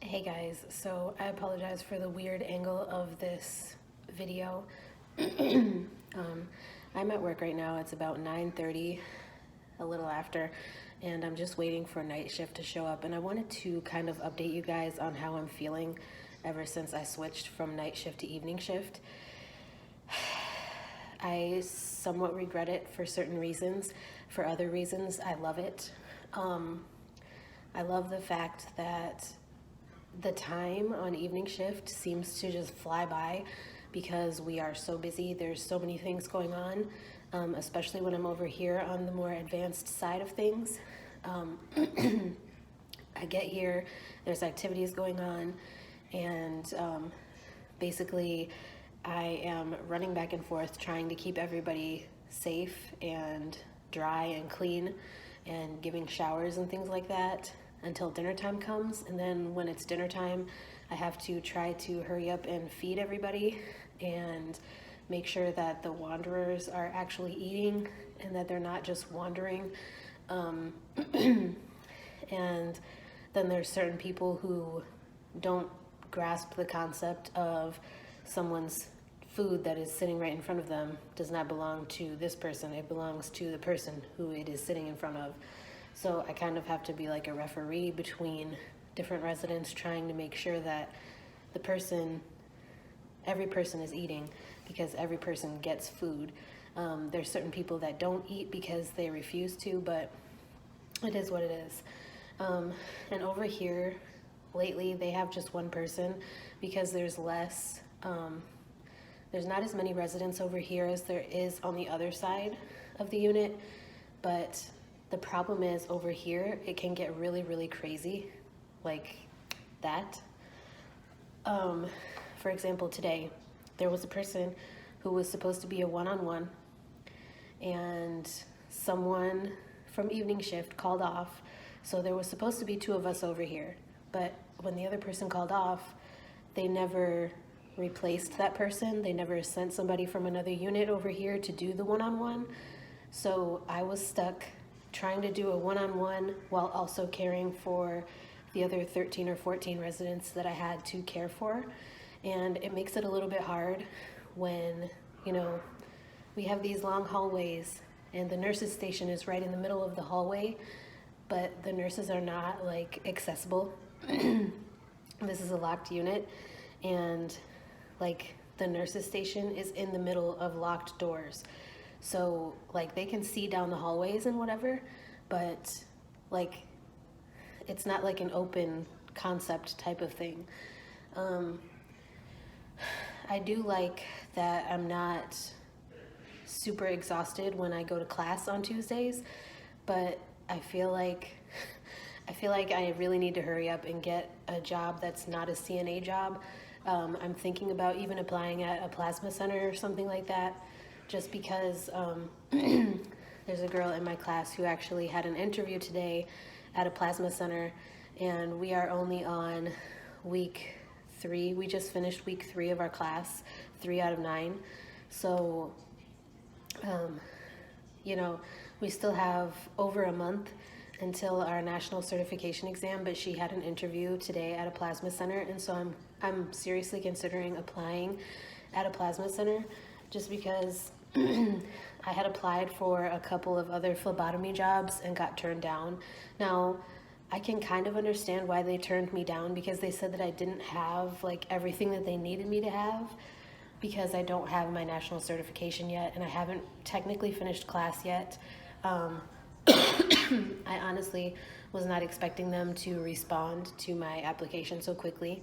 Hey guys, so I apologize for the weird angle of this video. I'm at work right now. It's about 9:30, a little after, and I'm just waiting for night shift to show up. And I wanted to kind of update you guys on how I'm feeling ever since I switched from night shift to evening shift. I somewhat regret it for certain reasons. For other reasons, I love it. I love the fact that the time on evening shift seems to just fly by because we are so busy. There's so many things going on, especially when I'm over here on the more advanced side of things. I get here, there's activities going on, and basically I am running back and forth trying to keep everybody safe and dry and clean and giving showers and things like that until dinner time comes. And then when it's dinner time, I have to try to hurry up and feed everybody and make sure that the wanderers are actually eating and that they're not just wandering. And then there's certain people who don't grasp the concept of someone's food that is sitting right in front of them does not belong to this person. It belongs to the person who it is sitting in front of. So I kind of have to be like a referee between different residents, trying to make sure that every person is eating, because every person gets food. There's certain people that don't eat because they refuse to, but it is what it is. And over here, lately, they have just one person because there's less, there's not as many residents over here as there is on the other side of the unit, but the problem is over here, it can get really, really crazy, like that. For example, today, there was a person who was supposed to be a one-on-one, and someone from evening shift called off, so there was supposed to be two of us over here, but when the other person called off, they never replaced that person. They never sent somebody from another unit over here to do the one-on-one, so I was stuck trying to do a one-on-one while also caring for the other 13 or 14 residents that I had to care for. And it makes it a little bit hard when, we have these long hallways and the nurses station is right in the middle of the hallway, but the nurses are not like accessible. This is a locked unit, and like the nurses station is in the middle of locked doors. So like they can see down the hallways and whatever, but like it's not like an open concept type of thing. I do like that I'm not super exhausted when I go to class on Tuesdays, but I feel like I really need to hurry up and get a job that's not a CNA job. I'm thinking about even applying at a plasma center or something like that, just because there's a girl in my class who actually had an interview today at a plasma center, and we are only on week 3. We just finished week 3 of our class, 3 out of 9. So, we still have over a month until our national certification exam, but she had an interview today at a plasma center, and so I'm seriously considering applying at a plasma center, just because I had applied for a couple of other phlebotomy jobs and got turned down. Now, I can kind of understand why they turned me down, because they said that I didn't have like everything that they needed me to have, because I don't have my national certification yet and I haven't technically finished class yet. I honestly was not expecting them to respond to my application so quickly,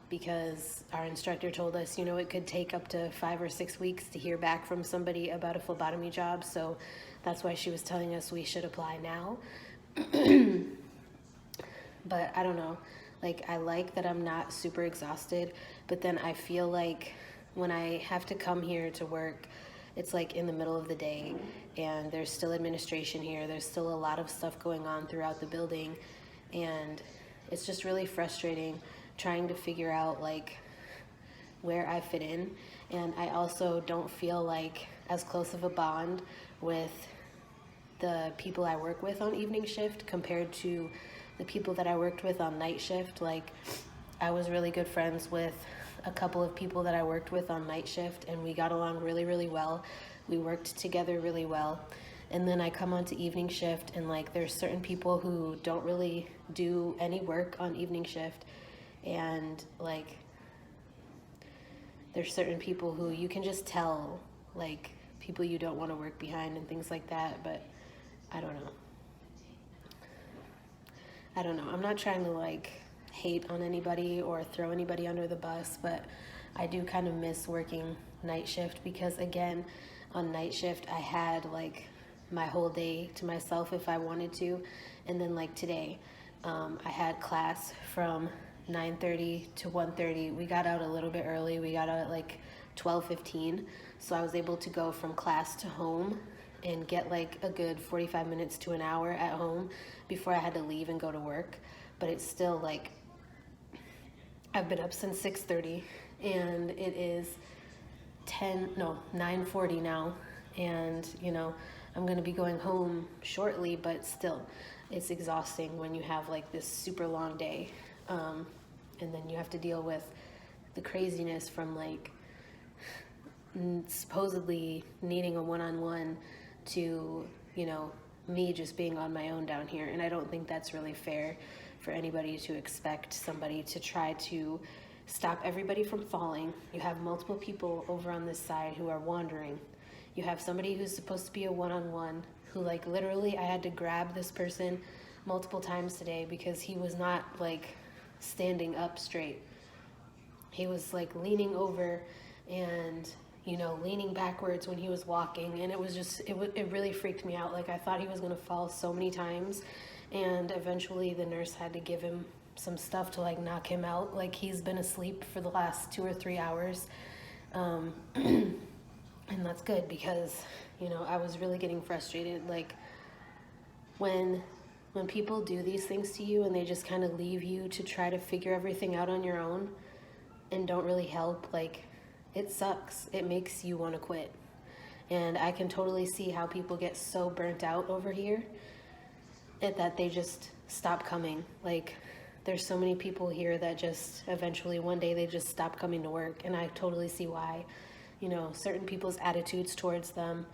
because our instructor told us, it could take up to 5 or 6 weeks to hear back from somebody about a phlebotomy job. So that's why she was telling us we should apply now. But I don't know, like I like that I'm not super exhausted, but then I feel like when I have to come here to work, it's like in the middle of the day and there's still administration here. There's still a lot of stuff going on throughout the building, and it's just really frustrating trying to figure out like where I fit in. And I also don't feel like as close of a bond with the people I work with on evening shift compared to the people that I worked with on night shift. Like, I was really good friends with a couple of people that I worked with on night shift, and we got along really, really well. We worked together really well. And then I come on to evening shift, and like there's certain people who don't really do any work on evening shift, and like there's certain people who you can just tell, like people you don't want to work behind and things like that. But I don't know. I'm not trying to like hate on anybody or throw anybody under the bus, but I do kind of miss working night shift, because again, on night shift I had like my whole day to myself if I wanted to. And then like today, I had class from 9:30 to 1:30. We got out a little bit early. We got out at like 12:15. So I was able to go from class to home and get like a good 45 minutes to an hour at home before I had to leave and go to work. But it's still like, I've been up since 6:30 and it is 9:40 now. And I'm gonna be going home shortly, but still, it's exhausting when you have like this super long day. And then you have to deal with the craziness from like supposedly needing a one-on-one to, me just being on my own down here. And I don't think that's really fair for anybody to expect somebody to try to stop everybody from falling. You have multiple people over on this side who are wandering. You have somebody who's supposed to be a one-on-one who like literally I had to grab this person multiple times today because he was not like standing up straight. He was like leaning over and leaning backwards when he was walking, and it was just it really freaked me out. Like, I thought he was going to fall so many times, and eventually the nurse had to give him some stuff to like knock him out. Like, he's been asleep for the last 2 or 3 hours, and that's good because I was really getting frustrated. Like, when people do these things to you and they just kind of leave you to try to figure everything out on your own and don't really help, like, it sucks. It makes you want to quit. And I can totally see how people get so burnt out over here that they just stop coming. Like, there's so many people here that just eventually one day they just stop coming to work, and I totally see why. Certain people's attitudes towards them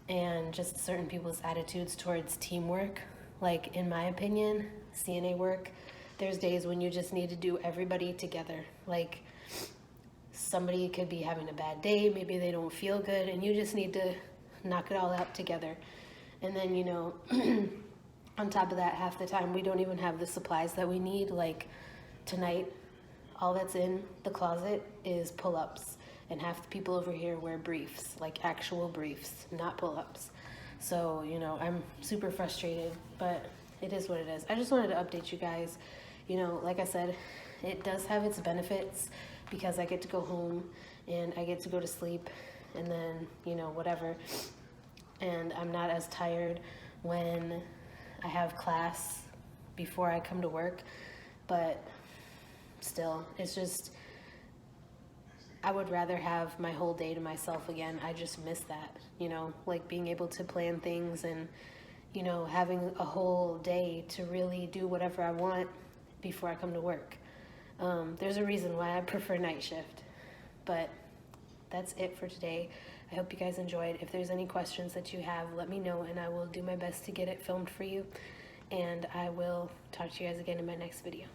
and just certain people's attitudes towards teamwork. Like, in my opinion, CNA work, there's days when you just need to do everybody together. Like, somebody could be having a bad day, maybe they don't feel good, and you just need to knock it all out together. And then, on top of that, half the time we don't even have the supplies that we need. Like, tonight, all that's in the closet is pull-ups, and half the people over here wear briefs, like actual briefs, not pull-ups. So, I'm super frustrated, but it is what it is. I just wanted to update you guys. Like I said, it does have its benefits because I get to go home and I get to go to sleep and then, whatever. And I'm not as tired when I have class before I come to work. But still, it's just, I would rather have my whole day to myself again. I just miss that, like being able to plan things and, having a whole day to really do whatever I want before I come to work. There's a reason why I prefer night shift. But that's it for today. I hope you guys enjoyed. If there's any questions that you have, let me know, and I will do my best to get it filmed for you. And I will talk to you guys again in my next video.